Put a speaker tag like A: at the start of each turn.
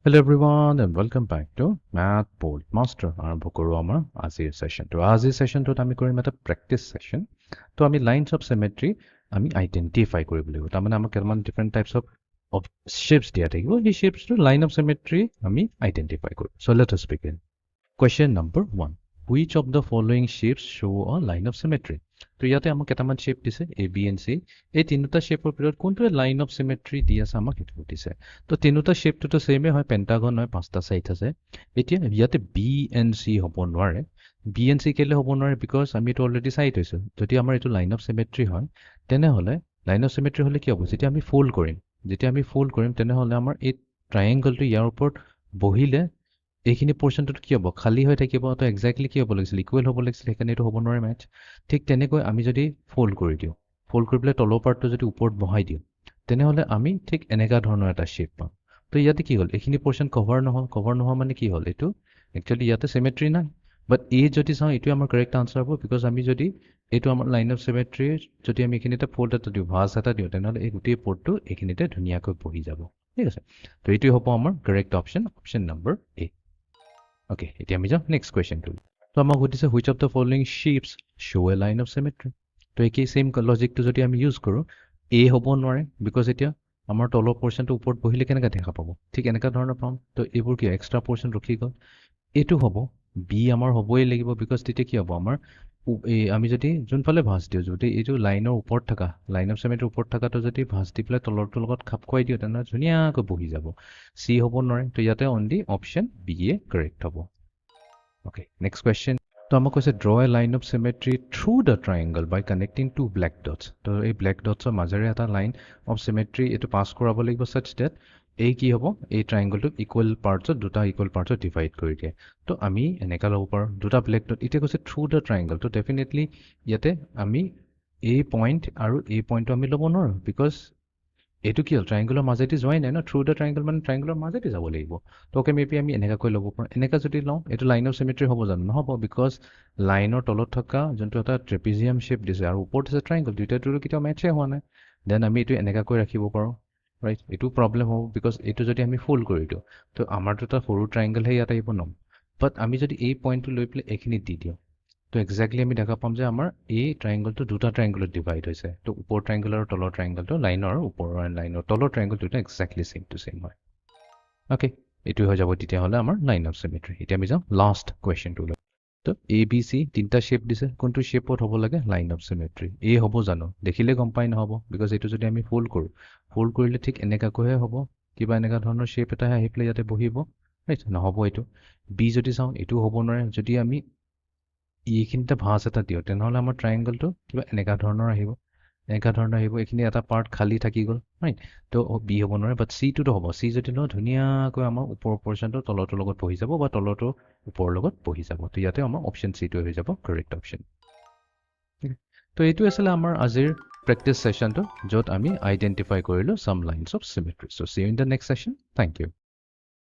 A: Hello everyone and welcome back to Math Bold Master আৰম্ভ কৰোঁ আমাৰ আজিৰ সেশনটো সেশনটোত আমি কৰিম এটা প্ৰেক্টিছ সেশন তো আমি লাইনছ অফ সিমেট্ৰি আমি আইডেন্টিফাই কৰিব লাগিব তাৰমানে আমাক কেইটামান ডিফাৰেণ্ট টাইপছ অফ শেপছ দিয়া থাকিব সেই শেপছটো লাইন অফ সিমেট্ৰি আমি আইডেন্টিফাই কৰিম so let us begin Question number 1. Which of the following shapes show a line of symmetry? তো ইয়াতে আমাক কেইটামান শেপ দিছে A, B and C এই তিনিটা শেপৰ ভিতৰত কোনটোৱে লাইন অফ সিমেট্ৰি দি আছে আমাক এইটো দিছে তো তিনিটা শেপটোতো সেমে হয় পেন্টাগন হয় পাঁচটা সাইড আছে এতিয়া ইয়াতে B and C হ'ব নোৱাৰে B and C কেলে হ'ব নোৱাৰে বিকজ আমি এইটো অলৰেডি চাই থৈছো যদি আমাৰ এইটো লাইন অফ সিমেট্ৰি হয় তেনেহ'লে লাইন অফ সিমেট্ৰি হ'লে কি হ'ব যেতিয়া আমি ফোল্ড কৰিম তেনেহ'লে আমাৰ এই ট্ৰায়াঙ্গলটো ইয়াৰ ওপৰত বহিলে এইখিনি পোৰ্শনটো কি হ'ব খালী হৈ থাকিব তো এক্স্যাক্টলি কি হ'ব লাগিছিল ইকুৱেল হ'ব লাগিছিল সেইকাৰণে এইটো হ'ব নোৱাৰে মেচ ঠিক তেনেকৈ আমি যদি ফোল্ড কৰি দিওঁ ফোল্ড কৰি পেলাই তলৰ পাৰ্টটো যদি ওপৰত বহাই দিওঁ তেনেহ'লে আমি ঠিক এনেকা ধৰণৰ এটা শেপ পাম তো ইয়াতে কি হ'ল এইখিনি পোৰ্শন কভাৰ নোহোৱা মানে কি হ'ল এইটো একচুৱেলি ইয়াতে সিমেট্ৰি নাই বাট এই যদি চাওঁ এইটোৱে আমাৰ কাৰেক্ট আনচাৰ হ'ব বিকজ আমি যদি এইটো আমাৰ লাইন অফ সিমেট্ৰিৰ যদি আমি এইখিনিতে ফোল্ড এটা দিওঁ ভাঁজ এটা দিওঁ তেনেহ'লে এই গোটেই পৰ্টটো এইখিনিতে ধুনীয়াকৈ বহি যাব ঠিক আছে তো এইটোৱে হ'ব আমাৰ কাৰেক্ট অপশ্যন নম্বৰ এ Okay, এতিয়া আমি যাওঁ নেক্সট কুৱেশ্যনটো তো আমাক সুধিছে which of the following shapes show' a line of symmetry তো একেই চেম লজিকটো যদি আমি ইউজ কৰোঁ এ হ'ব নোৱাৰে বিকজ এতিয়া আমাৰ তলৰ পৰ্শ্যনটো ওপৰত বহিলে কেনেকৈ দেখা পাব ঠিক এনেকুৱা ধৰণৰ পাম তো এইবোৰ কি এক্সট্ৰা পৰ্শ্যন ৰখি গ'ল এইটো হ'ব বি আমাৰ হ'বই লাগিব বিকজ তেতিয়া কি হ'ব আমাৰ এই আমি যদি যোনফালে ভাঁজ দিওঁ যদি এইটো লাইনৰ ওপৰত থকা লাইন অফ সিমেট্ৰিৰ ওপৰত থকাটো যদি ভাঁজ দি পেলাই তলৰটোৰ লগত খাপ খুৱাই দিওঁ তেনেহ'লে ধুনীয়াকৈ বহি যাব চি হ'ব নোৱাৰে তো ইয়াতে only option B A correct হ'ব Okay, next question. তো আমাক কৈছে draw a line of symmetry through the triangle by connecting two black dots. তো এই black dotsৰ মাজেৰে এটা line of symmetry এইটো পাছ কৰাব লাগিব such that এই কি হ'ব এই ট্ৰায়াঙ্গলটোক ইকুৱেল পাৰ্টছত দুটা ইকুৱেল পাৰ্টছত ডিভাইড কৰি দিয়ে তো আমি এনেকা ল'ব পাৰোঁ দুটা ব্লেক ডট এতিয়া কৈছে থ্ৰু দ্য ট্ৰায়াঙ্গল তো ডেফিনেটলি ইয়াতে আমি এই পইণ্ট আৰু এই পইণ্টটো আমি ল'ব নোৱাৰোঁ বিকজ এইটো কি হ'ল ট্ৰায়াঙ্গলৰ মাজেদি যোৱাই নাই ন থ্ৰু দ্য ট্ৰায়াঙ্গল মানে ট্ৰায়াঙ্গলৰ মাজেদি যাব লাগিব তো অ'কে মেবি আমি এনেকুৱাকৈ ল'ব পাৰোঁ এনেকুৱা যদি লওঁ এইটো লাইন অফ সিমেট্ৰি হ'ব জানো নহ'ব বিকজ লাইনৰ তলত থকা যোনটো এটা ট্ৰেপিজিয়াম শ্বেপ দিছে আৰু ওপৰত আছে ট্ৰায়াঙ্গল দুইটাটো কেতিয়াও মেটচে হোৱা নাই দেন আমি এইটো এনেকুৱাকৈ ৰাখিব পাৰোঁ ৰাইট এইটো প্ৰব্লেম হ'ব বিকজ এইটো যদি আমি ফোল্ড কৰি দিওঁ তো আমাৰতো এটা সৰু ট্ৰায়াঙ্গলহে ইয়াত আহিব ন বাট আমি যদি এই পইণ্টটো লৈ পেলাই এইখিনিত দি দিওঁ তো এক্স্যাক্টলি আমি দেখা পাম যে আমাৰ এই ট্ৰায়াঙ্গলটো দুটা ট্ৰায়াঙ্গলত ডিভাইড হৈছে তো ওপৰ ট্ৰায়াঙ্গল আৰু তলৰ ট্ৰায়াঙ্গলটো লাইনৰ ওপৰৰ লাইনৰ তলৰ ট্ৰায়াঙ্গল দুটা এক্স্যাক্টলি চেম টু চেম হয় অ'কে এইটোৱে হৈ যাব তেতিয়াহ'লে আমাৰ লাইন অফ সিমেট্ৰি এতিয়া আমি যাওঁ লাষ্ট কুৱেশ্যনটোলৈ তো এ বি চি তিনিটা শ্বেপ দিছে কোনটো শ্বেপত হ'ব লাগে লাইন অফ সিমেট্ৰি এ হ'ব জানো দেখিলে গম পাই নহ'ব বিকজ এইটো যদি আমি ফোল্ড কৰোঁ ফোল্ড কৰিলে ঠিক এনেকুৱাকৈহে হ'ব কিবা এনেকুৱা ধৰণৰ শ্বেপ এটাহে আহি পেলাই ইয়াতে বহিব ৰাইট নহ'ব এইটো বি যদি চাওঁ এইটো হ'ব নোৱাৰে যদি আমি এইখিনিতে ভাঁজ এটা দিওঁ তেনেহ'লে আমাৰ ট্ৰায়াঙ্গলটো কিবা এনেকুৱা ধৰণৰ আহিব এইখিনি এটা পাৰ্ট খালী থাকি গ'ল ৰাইট তো বি হ'ব নোৱাৰে বাট চিটোতো হ'ব চি যদি লওঁ ধুনীয়াকৈ আমাৰ ওপৰৰ পৰ্শ্যনটো তলৰটোৰ লগত বহি যাব বা তলৰটো ওপৰৰ লগত বহি যাব তো ইয়াতে আমাৰ অপশ্যন চিটোৱে হৈ যাব কাৰেক্ট অপশ্যন তো এইটো আছিলে আমাৰ আজিৰ প্ৰেক্টিছ ছেশ্যনটো য'ত আমি আইডেণ্টিফাই কৰিলোঁ some lines of symmetry so' see in the next session thank U